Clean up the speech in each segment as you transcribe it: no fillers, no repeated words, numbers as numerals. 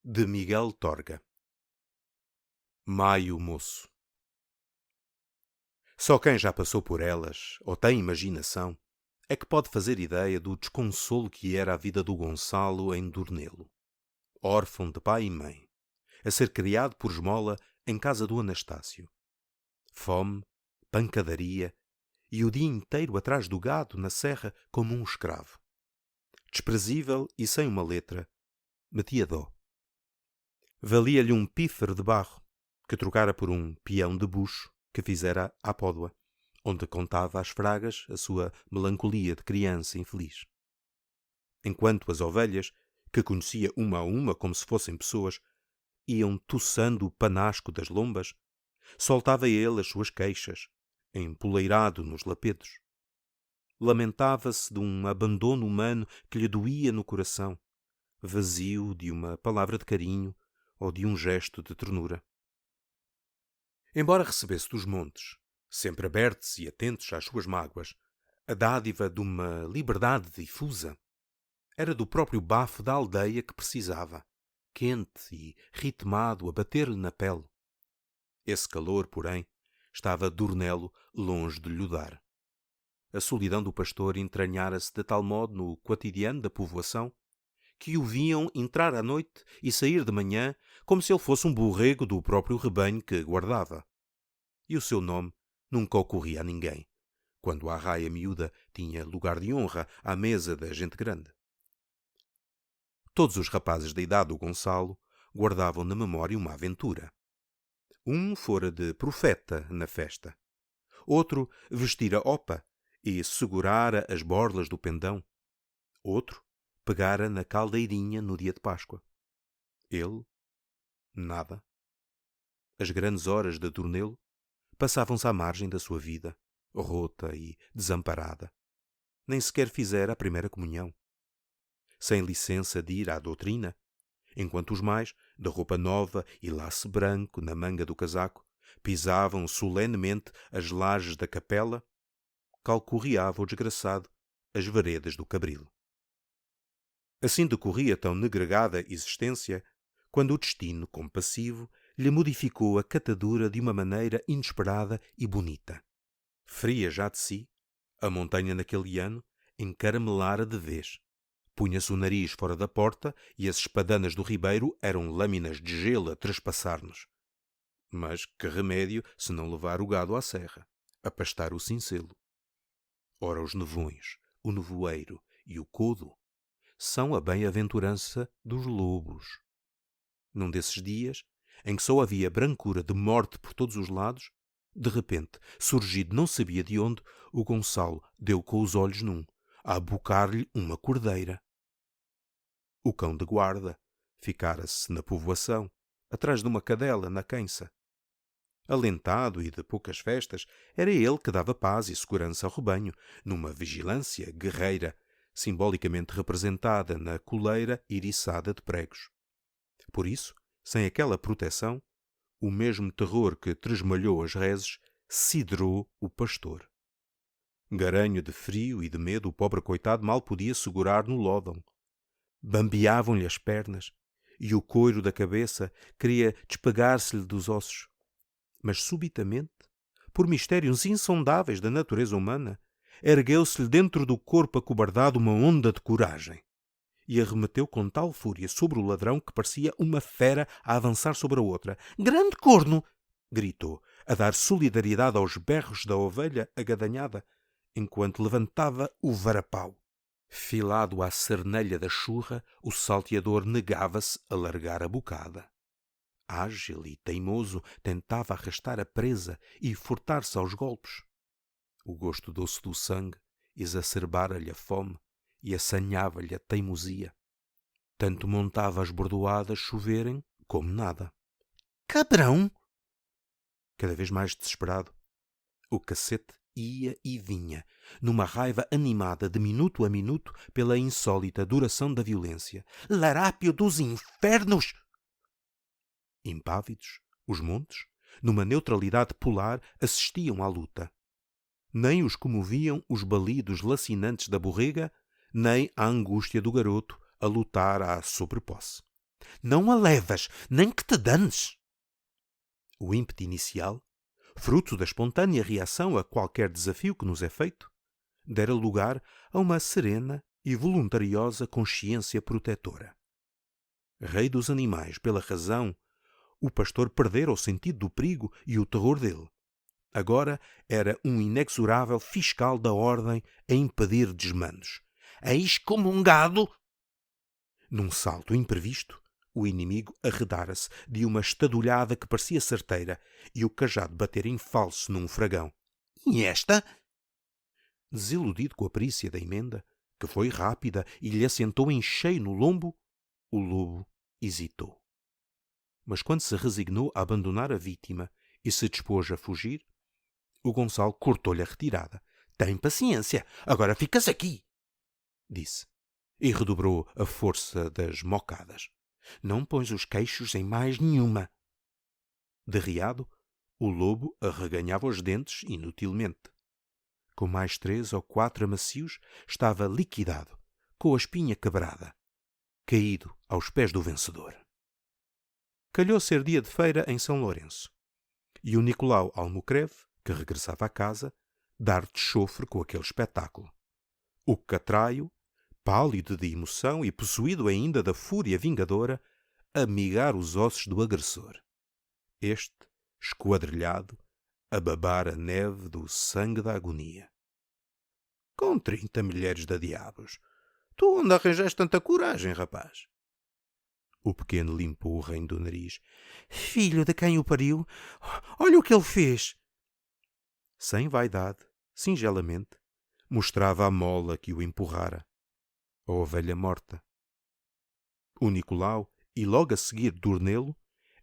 de Miguel Torga. Maio moço. Só quem já passou por elas, ou tem imaginação, é que pode fazer ideia do desconsolo que era a vida do Gonçalo em Dornelo. Órfão de pai e mãe, a ser criado por esmola em casa do Anastácio. Fome, pancadaria e o dia inteiro atrás do gado na serra como um escravo. Desprezível e sem uma letra, metia dó. Valia-lhe um pífaro de barro, que trocara por um peão de bucho que fizera à pódoa, onde contava às fragas a sua melancolia de criança infeliz. Enquanto as ovelhas, que conhecia uma a uma como se fossem pessoas, iam tuçando o panasco das lombas, soltava ele as suas queixas, empoleirado nos lapedos. Lamentava-se de um abandono humano que lhe doía no coração, vazio de uma palavra de carinho ou de um gesto de ternura. Embora recebesse dos montes, sempre abertos e atentos às suas mágoas, a dádiva de uma liberdade difusa, era do próprio bafo da aldeia que precisava, quente e ritmado a bater-lhe na pele. Esse calor, porém, estava Dornelo longe de lhe dar. A solidão do pastor entranhara-se de tal modo no quotidiano da povoação que o viam entrar à noite e sair de manhã como se ele fosse um borrego do próprio rebanho que guardava. E o seu nome nunca ocorria a ninguém, quando a arraia miúda tinha lugar de honra à mesa da gente grande. Todos os rapazes da idade do Gonçalo guardavam na memória uma aventura. Um fora de profeta na festa. Outro vestira opa e segurara as borlas do pendão. Outro pegara na caldeirinha no dia de Páscoa. Ele, nada. As grandes horas de Dornelo passavam-se à margem da sua vida, rota e desamparada. Nem sequer fizera a primeira comunhão. Sem licença de ir à doutrina, enquanto os mais, de roupa nova e laço branco na manga do casaco, pisavam solenemente as lajes da capela, calcorreava o desgraçado as veredas do Cabril. Assim decorria tão negregada existência, quando o destino, compassivo, lhe modificou a catadura de uma maneira inesperada e bonita. Fria já de si, a montanha naquele ano encaramelara de vez. Punha-se o nariz fora da porta e as espadanas do ribeiro eram lâminas de gelo a trespassar-nos. Mas que remédio se não levar o gado à serra, a pastar o cincelo? Ora, os nevões, o nevoeiro e o codo são a bem-aventurança dos lobos. Num desses dias, em que só havia brancura de morte por todos os lados, de repente, surgido não sabia de onde, o Gonçalo deu com os olhos num, a abocar-lhe uma cordeira. O cão de guarda ficara-se na povoação, atrás de uma cadela na quença. Alentado e de poucas festas, era ele que dava paz e segurança ao rebanho, numa vigilância guerreira, simbolicamente representada na coleira iriçada de pregos. Por isso, sem aquela proteção, o mesmo terror que tresmalhou as reses sidrou o pastor. Garanho de frio e de medo, o pobre coitado mal podia segurar no lódão. Bambeavam-lhe as pernas e o couro da cabeça queria despegar-se-lhe dos ossos. Mas subitamente, por mistérios insondáveis da natureza humana, ergueu-se-lhe dentro do corpo acobardado uma onda de coragem e arremeteu com tal fúria sobre o ladrão que parecia uma fera a avançar sobre a outra. "Grande corno!" gritou, a dar solidariedade aos berros da ovelha agadanhada, enquanto levantava o varapau. Filado à cernelha da churra, o salteador negava-se a largar a bocada. Ágil e teimoso, tentava arrastar a presa e furtar-se aos golpes. O gosto doce do sangue exacerbara-lhe a fome e assanhava-lhe a teimosia. Tanto montava as bordoadas choverem como nada. "Cabrão!" Cada vez mais desesperado, o cacete ia e vinha, numa raiva animada de minuto a minuto pela insólita duração da violência. "Larápio dos infernos!" Impávidos, os montes, numa neutralidade polar, assistiam à luta. Nem os comoviam os balidos lacinantes da borrega, nem a angústia do garoto a lutar à sobreposse. Não a levas, nem que te danes. O ímpeto inicial, fruto da espontânea reação a qualquer desafio que nos é feito, dera lugar a uma serena e voluntariosa consciência protetora. Rei dos animais pela razão, o pastor perdera o sentido do perigo e o terror dele. Agora era um inexorável fiscal da ordem a impedir desmandos. Eis como um gado! Num salto imprevisto, o inimigo arredara-se de uma estadulhada que parecia certeira e o cajado batera em falso num fragão. E esta? Desiludido com a perícia da emenda, que foi rápida e lhe assentou em cheio no lombo, o lobo hesitou. Mas quando se resignou a abandonar a vítima e se dispôs a fugir, o Gonçalo cortou-lhe a retirada. Tem paciência, agora ficas aqui, disse, e redobrou a força das mocadas. Não pões os queixos em mais nenhuma. Derriado, o lobo arreganhava os dentes inutilmente. Com mais 3 ou 4 amacios, estava liquidado, com a espinha quebrada, caído aos pés do vencedor. Calhou ser dia de feira em São Lourenço, e o Nicolau Almocreve, que regressava à casa, dar de chofre com aquele espetáculo. O catraio, pálido de emoção e possuído ainda da fúria vingadora, a migar os ossos do agressor. Este, esquadrilhado, a babar a neve do sangue da agonia. Com 30 milheres de diabos! Tu onde arranjaste tanta coragem, rapaz? O pequeno limpou o reino do nariz. Filho de quem o pariu! Olha o que ele fez! Sem vaidade, singelamente, mostrava a mola que o empurrara. A ovelha morta. O Nicolau, e logo a seguir Dornelo,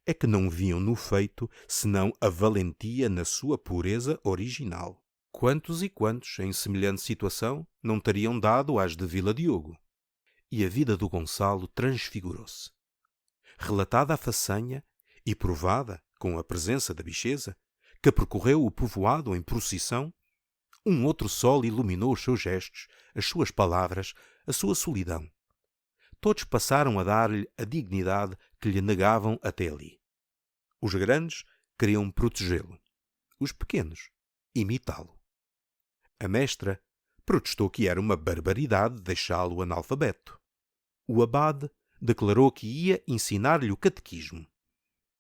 é que não viam no feito senão a valentia na sua pureza original. Quantos e quantos, em semelhante situação, não teriam dado às de Vila Diogo? E a vida do Gonçalo transfigurou-se. Relatada a façanha e provada com a presença da bicheza, que percorreu o povoado em procissão, um outro sol iluminou os seus gestos, as suas palavras, a sua solidão. Todos passaram a dar-lhe a dignidade que lhe negavam até ali. Os grandes queriam protegê-lo. Os pequenos, imitá-lo. A mestra protestou que era uma barbaridade deixá-lo analfabeto. O abade declarou que ia ensinar-lhe o catequismo.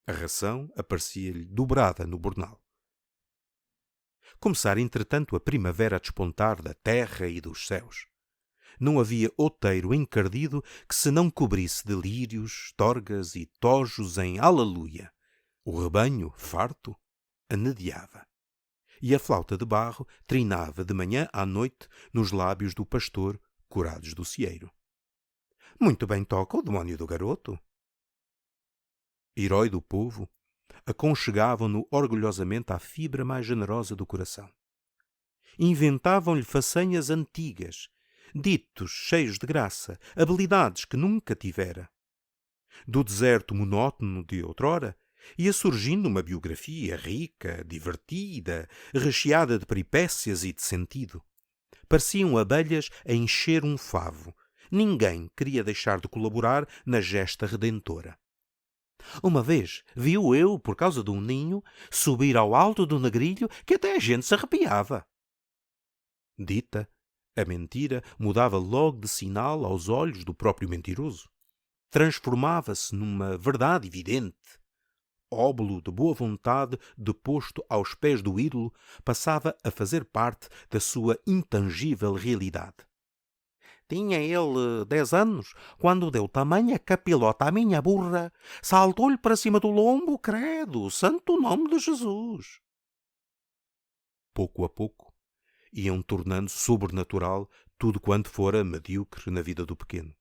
A ração aparecia-lhe dobrada no bornal. Começara, entretanto, a primavera a despontar da terra e dos céus. Não havia outeiro encardido que se não cobrisse de lírios, torgas e tojos em aleluia. O rebanho, farto, anedeava. E a flauta de barro trinava de manhã à noite nos lábios do pastor, curados do cieiro. Muito bem toca o demónio do garoto. Herói do povo, aconchegavam-no orgulhosamente à fibra mais generosa do coração. Inventavam-lhe façanhas antigas, ditos cheios de graça, habilidades que nunca tivera. Do deserto monótono de outrora ia surgindo uma biografia rica, divertida, recheada de peripécias e de sentido. Pareciam abelhas a encher um favo. Ninguém queria deixar de colaborar na gesta redentora. Uma vez viu eu, por causa de um ninho, subir ao alto do negrilho que até a gente se arrepiava. Dita, a mentira mudava logo de sinal aos olhos do próprio mentiroso. Transformava-se numa verdade evidente. Óbolo de boa vontade deposto aos pés do ídolo passava a fazer parte da sua intangível realidade. Tinha ele 10 anos, quando deu tamanha capilota à minha burra, saltou-lhe para cima do lombo, credo, santo nome de Jesus. Pouco a pouco, iam tornando sobrenatural tudo quanto fora medíocre na vida do pequeno.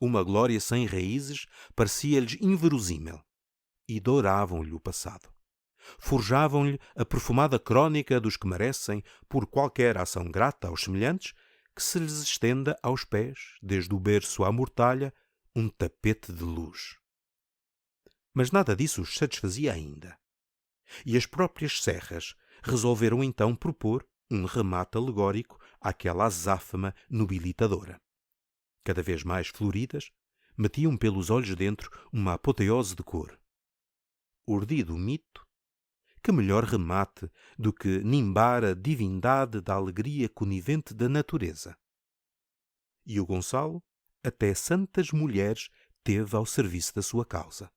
Uma glória sem raízes parecia-lhes inverosímil, e douravam-lhe o passado. Forjavam-lhe a perfumada crónica dos que merecem, por qualquer ação grata aos semelhantes, que se lhes estenda aos pés, desde o berço à mortalha, um tapete de luz. Mas nada disso os satisfazia ainda. E as próprias serras resolveram então propor um remate alegórico àquela azáfama nobilitadora. Cada vez mais floridas, metiam pelos olhos dentro uma apoteose de cor. Urdido o mito, que melhor remate do que nimbar a divindade da alegria conivente da natureza? E o Gonçalo, até santas mulheres, teve ao serviço da sua causa.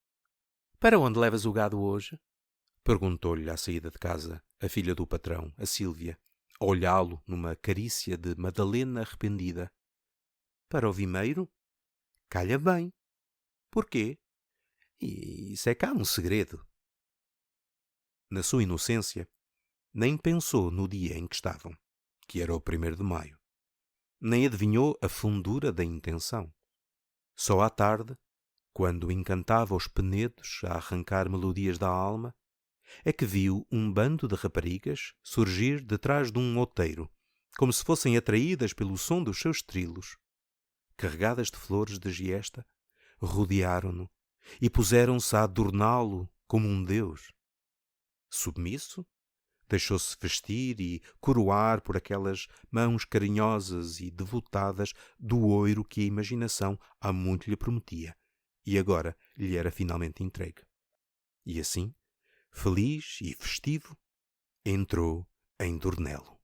Para onde levas o gado hoje? Perguntou-lhe à saída de casa a filha do patrão, a Sílvia, a olhá-lo numa carícia de Madalena arrependida. Para o Vimeiro? Calha bem. Porquê? Isso é cá um segredo. Na sua inocência, nem pensou no dia em que estavam, que era o 1º de maio. Nem adivinhou a fundura da intenção. Só à tarde, quando encantava os penedos a arrancar melodias da alma, é que viu um bando de raparigas surgir detrás de um outeiro, como se fossem atraídas pelo som dos seus trilos. Carregadas de flores de giesta, rodearam-no e puseram-se a adorná-lo como um deus. Submisso, deixou-se vestir e coroar por aquelas mãos carinhosas e devotadas do oiro que a imaginação há muito lhe prometia e agora lhe era finalmente entregue. E assim, feliz e festivo, entrou em Dornelo.